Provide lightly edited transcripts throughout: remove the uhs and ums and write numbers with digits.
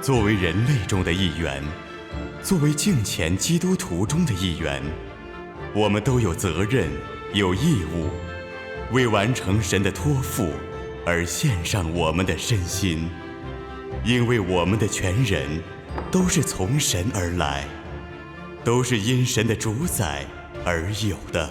作为人类中的一员，作为敬虔基督徒中的一员，我们都有责任、有义务，为完成神的托付而献上我们的身心，因为我们的全人都是从神而来，都是因神的主宰而有的。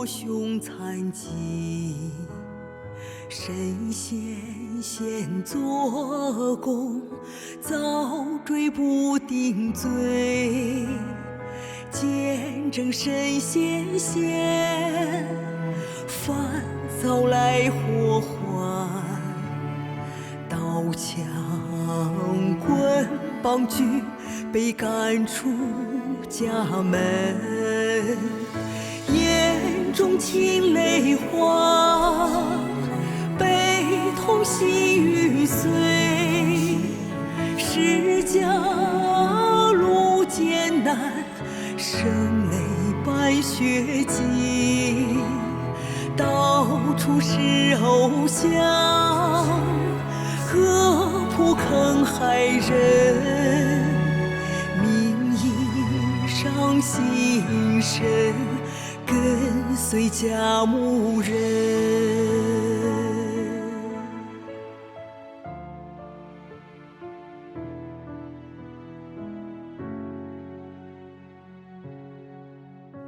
国雄残疾，神仙做工，遭追捕定罪，见证神仙犯遭来祸患，刀枪棍棒举，被赶出家门，眼中噙泪花，悲痛心欲碎，是家路艰难，生泪伴血迹，到处是偶像，恶仆坑害人，名义上心神，跟随家母人。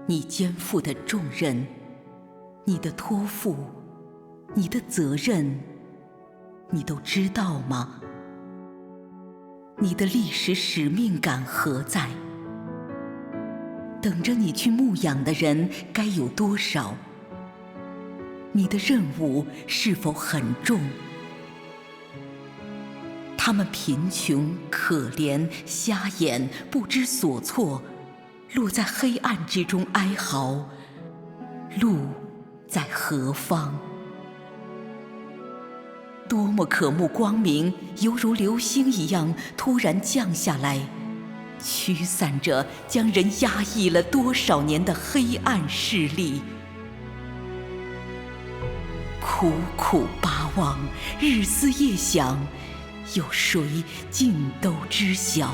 你肩负的重任，你的托付，你的责任，你都知道吗？你的历史使命感何在？等着你去牧养的人该有多少？你的任务是否很重？他们贫穷、可怜、瞎眼，不知所措，落在黑暗之中哀嚎，路在何方？多么渴慕光明，犹如流星一样突然降下来，驱散着将人压抑了多少年的黑暗势力。苦苦巴望，日思夜想，有谁尽都知晓？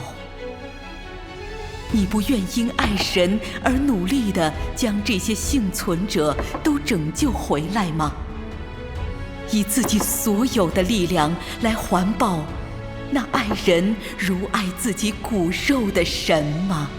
你不愿因爱神而努力地将这些幸存者都拯救回来吗？以自己所有的力量来环抱那爱人如爱自己骨肉的神吗？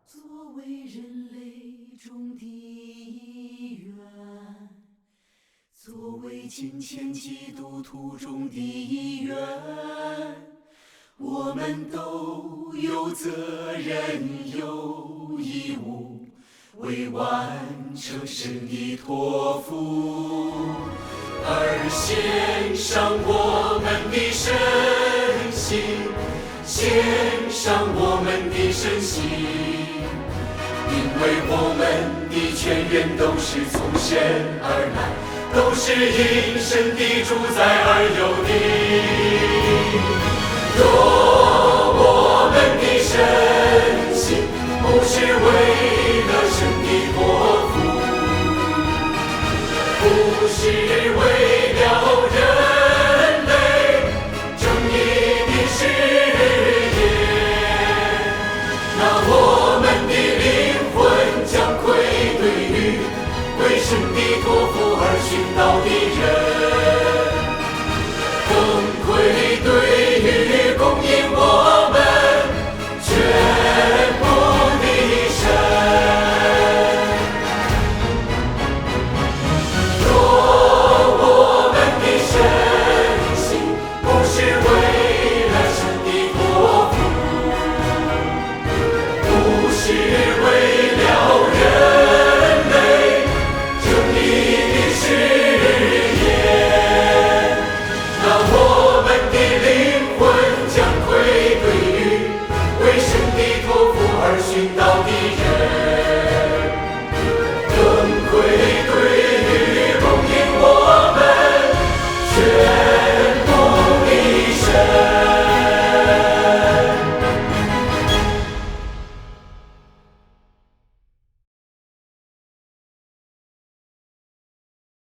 作为人类中的一员，作为敬虔基督徒中的一员，我们都有责任有义务，为完成神的托付而献上我们的身心，献上我们的身心，因为我们的全员都是从神而来，都是因神的主宰而有的。用我们的身心，不是为了神的托付，不是为了人类正义的事业，那我们的灵魂将归对于为神的托付